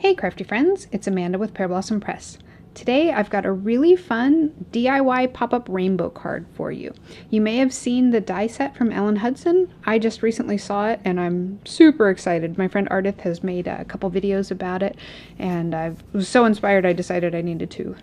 Hey crafty friends, it's Amanda with Pear Blossom Press. Today I've got a really fun DIY pop-up rainbow card for you. You may have seen the die set from Ellen Hudson. I just recently saw it and I'm super excited. My friend Ardith has made a couple videos about it and I was so inspired I decided I needed to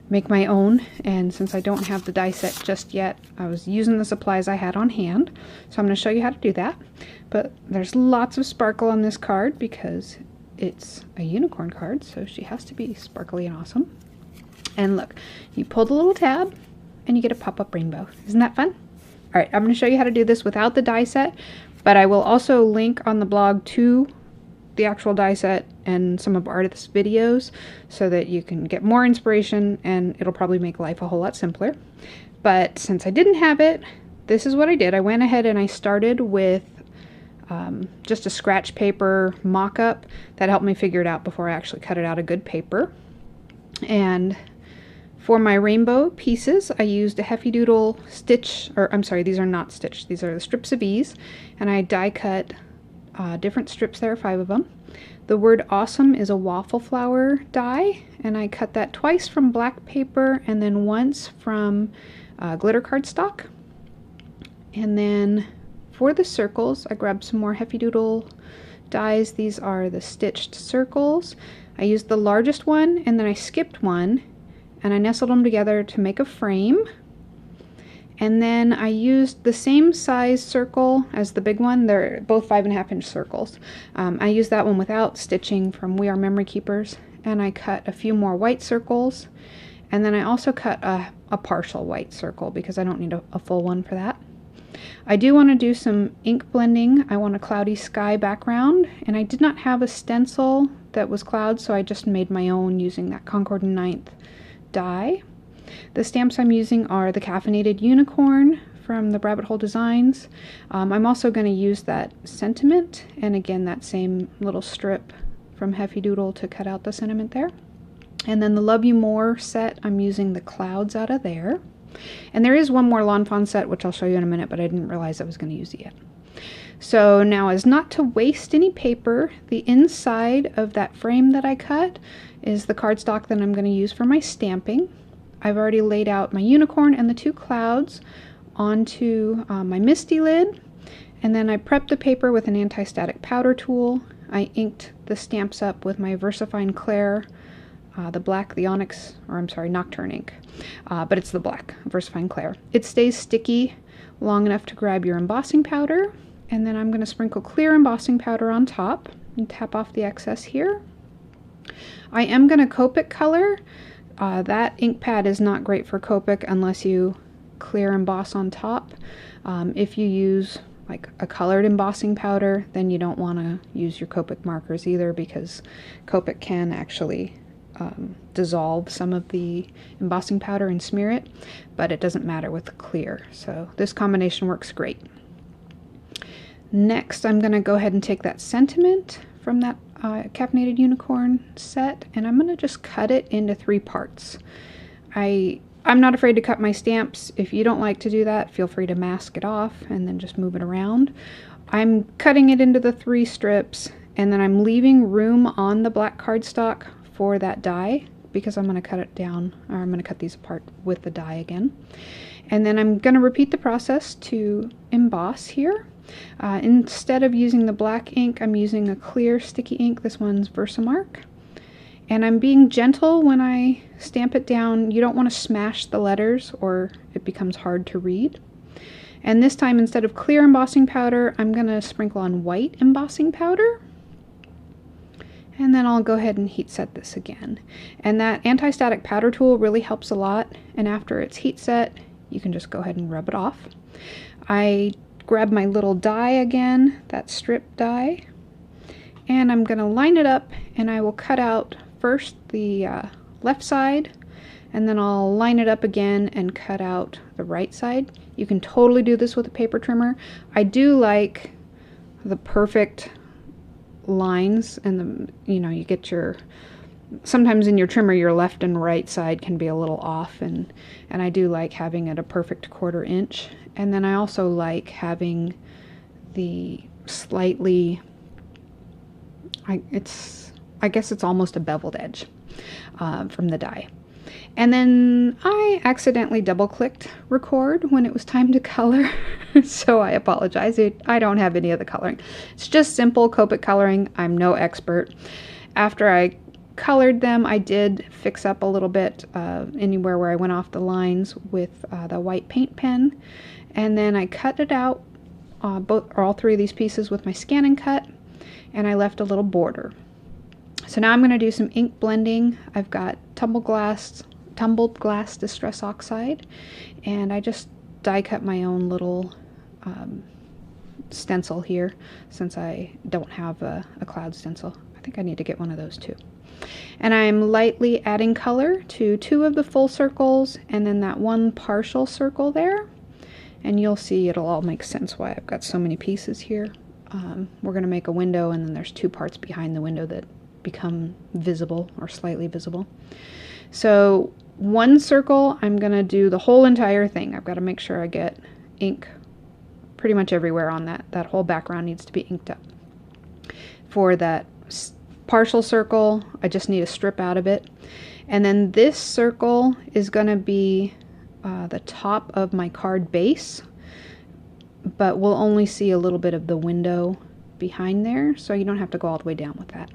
make my own, and since I don't have the die set just yet, I was using the supplies I had on hand. So I'm going to show you how to do that. But there's lots of sparkle on this card because it's a unicorn card, so she has to be sparkly and awesome. And look, you pull the little tab and you get a pop-up rainbow. Isn't that fun? Alright, I'm going to show you how to do this without the die set, but I will also link on the blog to the actual die set and some of Ardith's videos so that you can get more inspiration and it'll probably make life a whole lot simpler. But since I didn't have it, this is what I did. I went ahead and I started with just a scratch paper mock-up that helped me figure it out before I actually cut it out of good paper. And for my rainbow pieces, I used a Hefty Doodle stitch, or I'm sorry, these are not stitched, these are the strips of ease, and I die cut different strips. There are 5 of them. The word awesome is a waffle flower die, and I cut that twice from black paper and then once from glitter cardstock. And then for the circles, I grabbed some more Hefty Doodle dies. These are the stitched circles. I used the largest one and then I skipped one and I nestled them together to make a frame. And then I used the same size circle as the big one. They're both 5.5-inch circles. I used that one without stitching from We Are Memory Keepers, and I cut a few more white circles. And then I also cut a partial white circle because I don't need a full one for that. I do want to do some ink blending. I want a cloudy sky background, and I did not have a stencil that was clouds, so I just made my own using that Concord 9th die. The stamps I'm using are the Caffeinated Unicorn from the Rabbit Hole Designs. I'm also going to use that sentiment, and again that same little strip from Hefty Doodle to cut out the sentiment there. And then the Love You More set, I'm using the clouds out of there. And there is one more Lawn Fawn set, which I'll show you in a minute, but I didn't realize I was going to use it yet. So now, as not to waste any paper, the inside of that frame that I cut is the cardstock that I'm going to use for my stamping. I've already laid out my unicorn and the 2 clouds onto my Misty lid, and then I prepped the paper with an anti-static powder tool. I inked the stamps up with my VersaFine Clair, the black, the Onyx, or I'm sorry, Nocturne ink, but it's the black, VersaFine Clair. It stays sticky long enough to grab your embossing powder, and then I'm going to sprinkle clear embossing powder on top and tap off the excess here. I am going to Copic color. That ink pad is not great for Copic unless you clear emboss on top. If you use like a colored embossing powder, then you don't want to use your Copic markers either, because Copic can actually dissolve some of the embossing powder and smear it, but it doesn't matter with the clear. So this combination works great. Next, I'm going to go ahead and take that sentiment from that Caffeinated Unicorn set, and I'm going to just cut it into 3 parts. I'm not afraid to cut my stamps. If you don't like to do that, feel free to mask it off and then just move it around. I'm cutting it into the 3 strips, and then I'm leaving room on the black cardstock for that die because I'm going to cut it down, or I'm going to cut these apart with the die again. And then I'm going to repeat the process to emboss here. Instead of using the black ink, I'm using a clear sticky ink. This one's Versamark. And I'm being gentle when I stamp it down. You don't want to smash the letters or it becomes hard to read. And this time, instead of clear embossing powder, I'm going to sprinkle on white embossing powder. And then I'll go ahead and heat set this again. And that anti-static powder tool really helps a lot. And after it's heat set, you can just go ahead and rub it off. I grab my little die again, that strip die, and I'm going to line it up, and I will cut out first the left side, and then I'll line it up again and cut out the right side. You can totally do this with a paper trimmer. I do like the perfect lines, and you get your, sometimes in your trimmer your left and right side can be a little off, and I do like having it a perfect 1/4 inch. And then I also like having the slightly, I guess it's almost a beveled edge from the die. And then I accidentally double-clicked record when it was time to color, so I apologize. I don't have any of the coloring. It's just simple Copic coloring. I'm no expert. After I colored them, I did fix up a little bit anywhere where I went off the lines with the white paint pen, and then I cut it out, all three of these pieces with my Scan and Cut, and I left a little border. So now I'm going to do some ink blending. I've got tumbled glass Distress Oxide, and I just die cut my own little stencil here since I don't have a cloud stencil. I think I need to get one of those too. And I'm lightly adding color to 2 of the full circles and then that one partial circle there, and you'll see it'll all make sense why I've got so many pieces here. We're going to make a window, and then there's 2 parts behind the window that become visible or slightly visible. So one circle, I'm going to do the whole entire thing. I've got to make sure I get ink pretty much everywhere on that. That whole background needs to be inked up. For that partial circle, I just need to strip out of it. And then this circle is going to be the top of my card base, but we'll only see a little bit of the window behind there, so you don't have to go all the way down with that.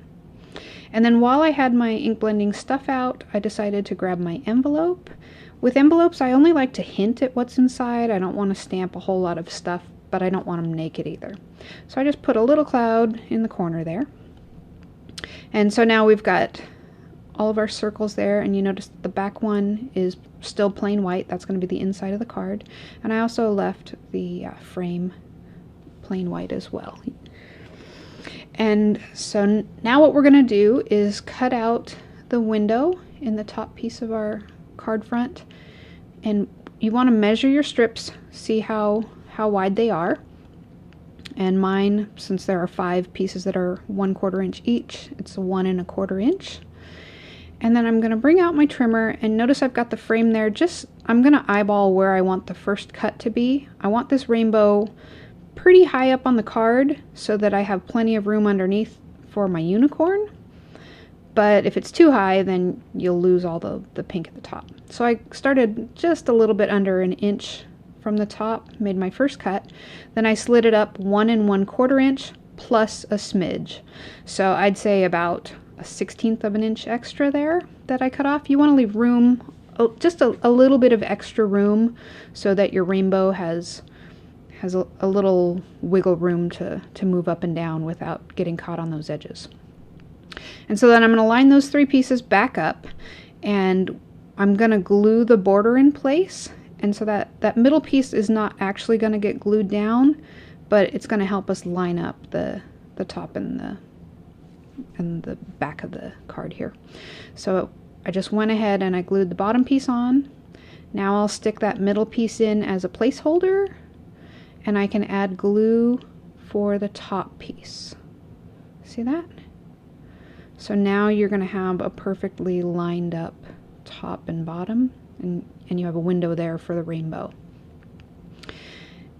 And then while I had my ink blending stuff out, I decided to grab my envelope. With envelopes, I only like to hint at what's inside. I don't want to stamp a whole lot of stuff, but I don't want them naked either. So I just put a little cloud in the corner there. And so now we've got all of our circles there, and you notice the back one is still plain white. That's going to be the inside of the card. And I also left the frame plain white as well. And so now what we're going to do is cut out the window in the top piece of our card front, and you want to measure your strips, see how wide they are. And mine, since there are 5 pieces that are 1/4 inch each, it's 1 1/4 inch. And then I'm going to bring out my trimmer, and notice I've got the frame there. I'm going to eyeball where I want the first cut to be. I want this rainbow pretty high up on the card so that I have plenty of room underneath for my unicorn. But if it's too high, then you'll lose all the pink at the top. So I started just a little bit under 1 inch from the top, made my first cut. Then I slid it up 1 1/4 inch plus a smidge. So I'd say about a 1/16 of an inch extra there that I cut off. You want to leave room, just a little bit of extra room, so that your rainbow has a little wiggle room to move up and down without getting caught on those edges. And so then I'm going to line those 3 pieces back up, and I'm going to glue the border in place. And so that middle piece is not actually going to get glued down, but it's going to help us line up the top and the back of the card here. So I just went ahead and I glued the bottom piece on. Now I'll stick that middle piece in as a placeholder, and I can add glue for the top piece. See that? So now you're going to have a perfectly lined up top and bottom, and you have a window there for the rainbow.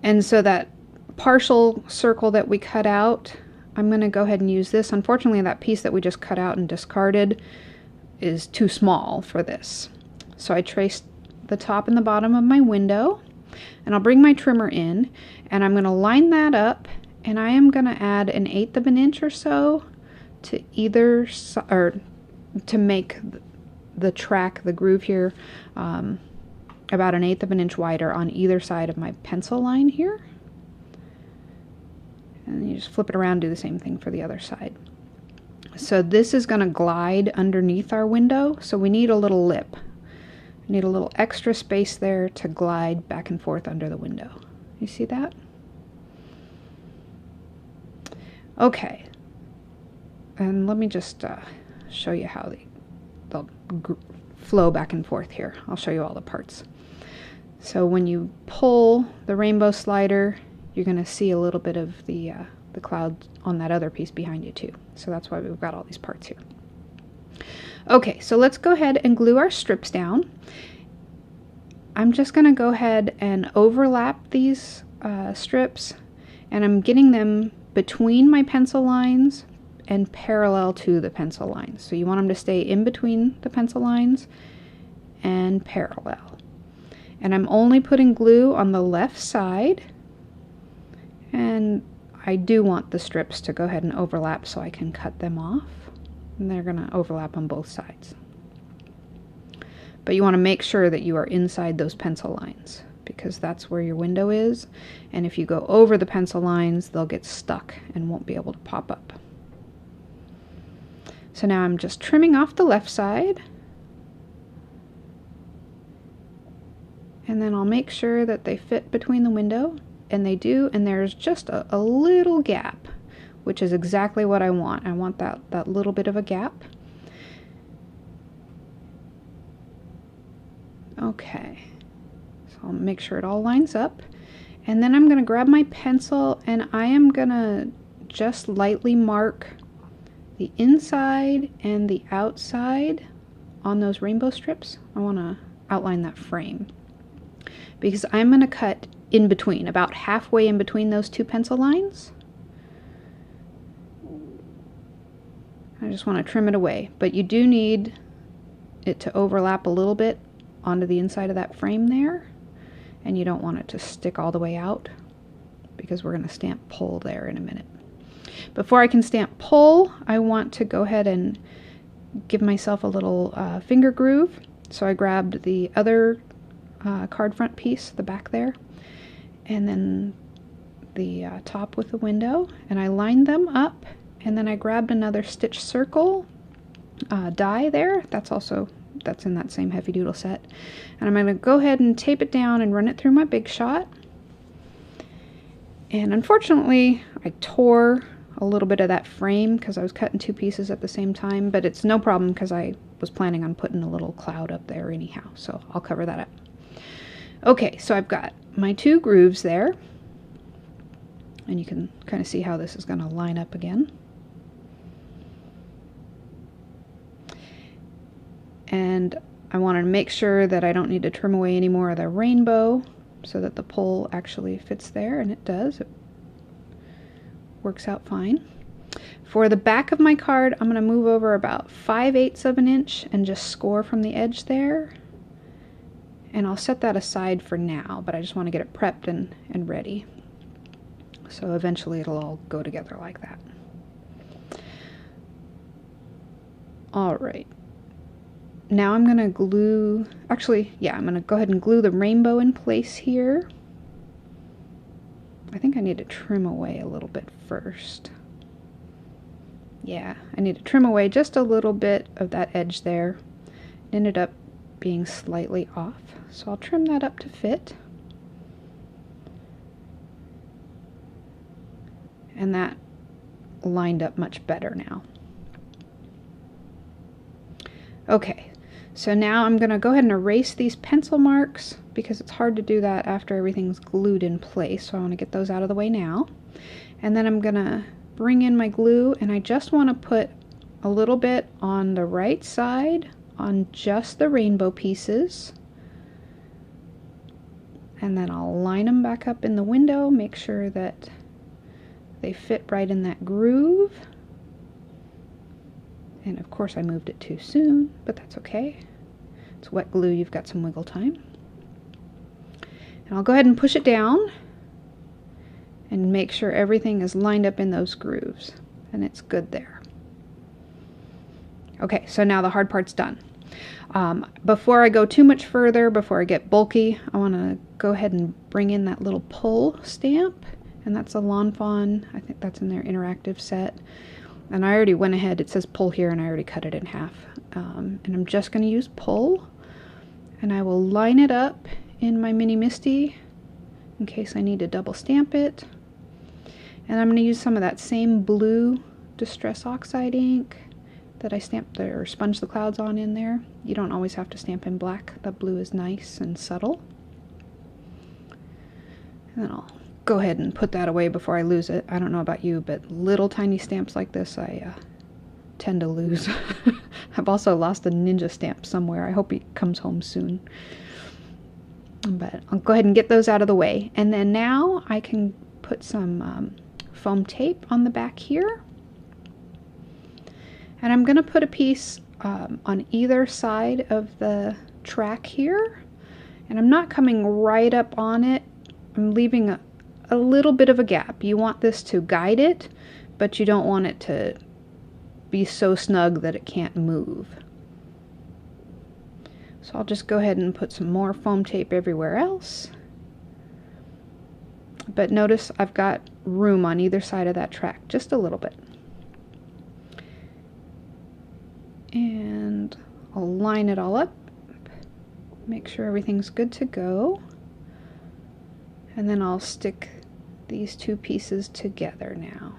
And so that partial circle that we cut out, I'm going to go ahead and use this. Unfortunately, that piece that we just cut out and discarded is too small for this. So I traced the top and the bottom of my window, and I'll bring my trimmer in, and I'm going to line that up, and I am going to add 1/8 of an inch or so to either side, or to make the track, the groove here, about 1/8 of an inch wider on either side of my pencil line here. And you just flip it around, do the same thing for the other side. So this is going to glide underneath our window, so we need a little lip. We need a little extra space there to glide back and forth under the window. You see that? Okay. And let me just show you how they'll flow back and forth here. I'll show you all the parts. So when you pull the rainbow slider, you're going to see a little bit of the cloud on that other piece behind you too. So that's why we've got all these parts here. Okay, so let's go ahead and glue our strips down. I'm just going to go ahead and overlap these strips, and I'm getting them between my pencil lines and parallel to the pencil lines. So you want them to stay in between the pencil lines and parallel. And I'm only putting glue on the left side, and I do want the strips to go ahead and overlap so I can cut them off. And they're going to overlap on both sides. But you want to make sure that you are inside those pencil lines, because that's where your window is, and if you go over the pencil lines, they'll get stuck and won't be able to pop up. So now I'm just trimming off the left side, and then I'll make sure that they fit between the window, and they do, and there's just a little gap, which is exactly what I want. I want that little bit of a gap. Okay. I'll make sure it all lines up, and then I'm going to grab my pencil and I am going to just lightly mark the inside and the outside on those rainbow strips. I want to outline that frame because I'm going to cut in between, about halfway in between those two pencil lines. I just want to trim it away, but you do need it to overlap a little bit onto the inside of that frame there. And you don't want it to stick all the way out because we're going to stamp pull there in a minute. Before I can stamp pull, I want to go ahead and give myself a little finger groove. So I grabbed the other card front piece, the back there, and then the top with the window, and I lined them up, and then I grabbed another stitch circle die there. That's in that same heavy doodle set. And I'm going to go ahead and tape it down and run it through my Big Shot. And unfortunately, I tore a little bit of that frame because I was cutting two pieces at the same time, but it's no problem because I was planning on putting a little cloud up there anyhow, so I'll cover that up. Okay, so I've got my two grooves there, and you can kind of see how this is going to line up again. And I wanted to make sure that I don't need to trim away any more of the rainbow so that the pull actually fits there, and it does. It works out fine. For the back of my card, I'm going to move over about 5/8 of an inch and just score from the edge there. And I'll set that aside for now, but I just want to get it prepped and ready. So eventually it'll all go together like that. All right. Now I'm going to glue, actually, yeah, I'm going to go ahead and glue the rainbow in place here. I think I need to trim away a little bit first. Yeah, I need to trim away just a little bit of that edge there. It ended up being slightly off, so I'll trim that up to fit. And that lined up much better now. Okay. So now I'm going to go ahead and erase these pencil marks because it's hard to do that after everything's glued in place. So I want to get those out of the way now. And then I'm going to bring in my glue, and I just want to put a little bit on the right side on just the rainbow pieces. And then I'll line them back up in the window, make sure that they fit right in that groove. And of course I moved it too soon, but that's okay. It's wet glue, you've got some wiggle time. And I'll go ahead and push it down and make sure everything is lined up in those grooves, and it's good there. Okay, so now the hard part's done. Before I go too much further, before I get bulky, I want to go ahead and bring in that little pull stamp, and that's a Lawn Fawn. I think that's in their interactive set. And I already went ahead, it says pull here, and I already cut it in half. And I'm just going to use pull, and I will line it up in my Mini Misty in case I need to double stamp it. And I'm going to use some of that same blue Distress Oxide ink that I stamped or sponged the clouds on in there. You don't always have to stamp in black. The blue is nice and subtle. And then I'll go ahead and put that away before I lose it. I don't know about you, but little tiny stamps like this I tend to lose. I've also lost a ninja stamp somewhere. I hope he comes home soon. But I'll go ahead and get those out of the way. And then now I can put some foam tape on the back here. And I'm going to put a piece on either side of the track here. And I'm not coming right up on it. I'm leaving a little bit of a gap. You want this to guide it, but you don't want it to be so snug that it can't move. So I'll just go ahead and put some more foam tape everywhere else. But notice I've got room on either side of that track, just a little bit. And I'll line it all up, make sure everything's good to go. And then I'll stick these two pieces together now.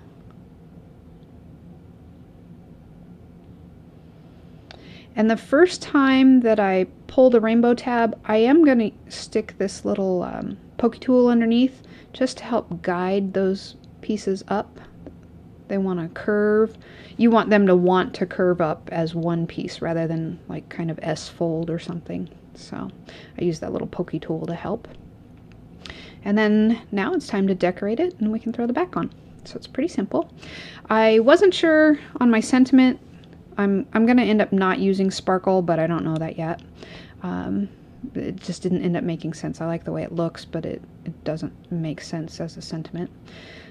And the first time that I pull the rainbow tab, I am going to stick this little pokey tool underneath just to help guide those pieces up. They want to curve. You want them to want to curve up as one piece rather than like kind of S-fold or something. So I use that little pokey tool to help. And then now it's time to decorate it and we can throw the back on. So it's pretty simple. I wasn't sure on my sentiment. I'm going to end up not using sparkle, but I don't know that yet. It just didn't end up making sense. I like the way it looks, but it doesn't make sense as a sentiment.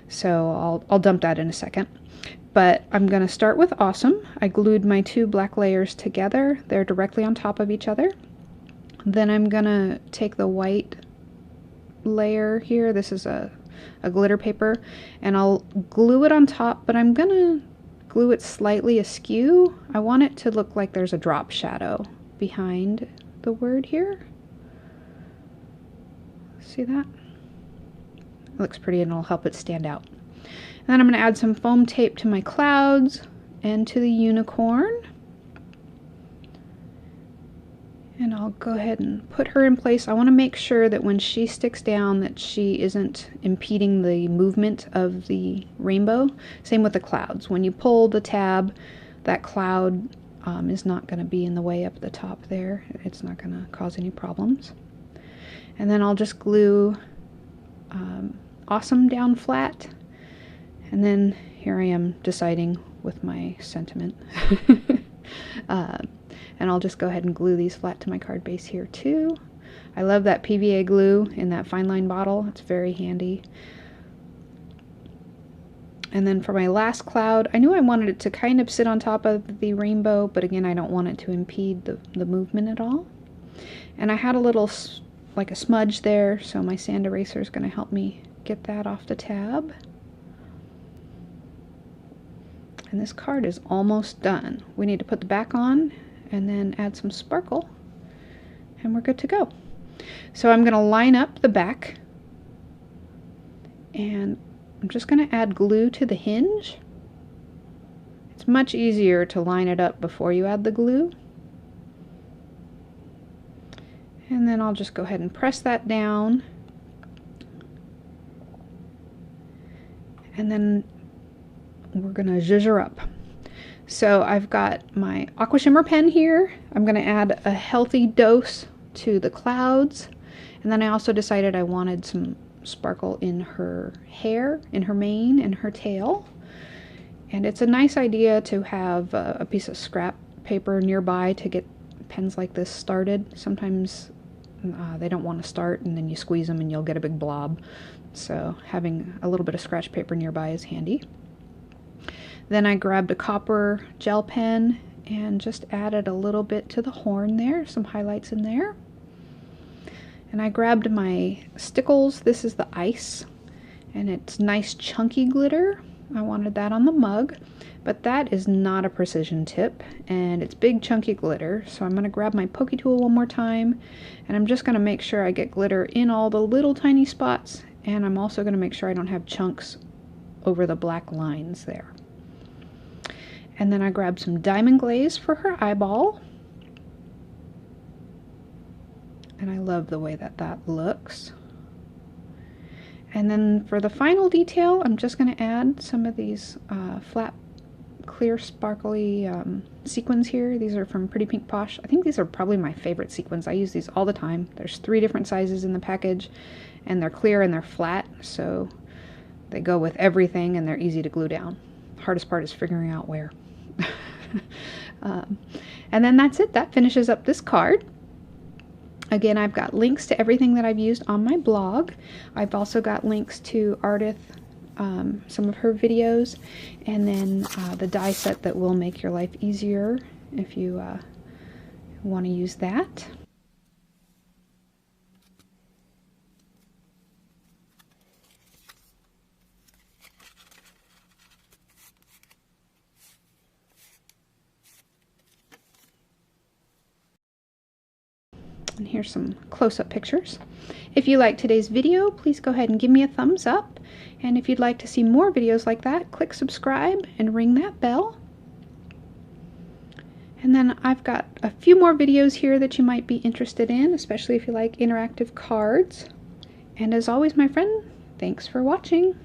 So I'll dump that in a second. But I'm going to start with Awesome. I glued my two black layers together. They're directly on top of each other. Then I'm going to take the white layer here. This is a glitter paper. And I'll glue it on top, but I'm going to glue it slightly askew. I want it to look like there's a drop shadow behind the word here. See that? It looks pretty and it'll help it stand out. And then I'm going to add some foam tape to my clouds and to the unicorn. And I'll go ahead and put her in place. I want to make sure that when she sticks down that she isn't impeding the movement of the rainbow. Same with the clouds. When you pull the tab, that cloud is not going to be in the way up at the top there. It's not going to cause any problems. And then I'll just glue Awesome down flat. And then here I am deciding with my sentiment. And I'll just go ahead and glue these flat to my card base here too. I love that PVA glue in that fine line bottle. It's very handy. And then for my last cloud, I knew I wanted it to kind of sit on top of the rainbow, but again, I don't want it to impede the movement at all. And I had a little, like a smudge there, so my sand eraser is going to help me get that off the tab. And this card is almost done. We need to put the back on and then add some sparkle and we're good to go. So I'm going to line up the back and I'm just going to add glue to the hinge. It's much easier to line it up before you add the glue. And then I'll just go ahead and press that down. And then we're going to zhuzh her up. So I've got my aqua shimmer pen here. I'm going to add a healthy dose to the clouds. And then I also decided I wanted some sparkle in her hair, in her mane, and her tail. And it's a nice idea to have a piece of scrap paper nearby to get pens like this started. Sometimes they don't want to start and then you squeeze them and you'll get a big blob. So having a little bit of scratch paper nearby is handy. Then I grabbed a copper gel pen and just added a little bit to the horn there, some highlights in there. And I grabbed my stickles. This is the ice, and it's nice chunky glitter. I wanted that on the mug, but that is not a precision tip, and it's big chunky glitter. So I'm going to grab my pokey tool one more time, and I'm just going to make sure I get glitter in all the little tiny spots, and I'm also going to make sure I don't have chunks over the black lines there. And then I grabbed some diamond glaze for her eyeball. And I love the way that that looks. And then for the final detail, I'm just going to add some of these flat, clear, sparkly sequins here. These are from Pretty Pink Posh. I think these are probably my favorite sequins. I use these all the time. There's 3 different sizes in the package, and they're clear and they're flat, so they go with everything and they're easy to glue down. Hardest part is figuring out where. And then that's it. That finishes up this card. Again, I've got links to everything that I've used on my blog. I've also got links to Ardith, some of her videos, and then the die set that will make your life easier if you want to use that. And here's some close-up pictures. If you liked today's video, please go ahead and give me a thumbs up. And if you'd like to see more videos like that, click subscribe and ring that bell. And then I've got a few more videos here that you might be interested in, especially if you like interactive cards. And as always, my friend, thanks for watching.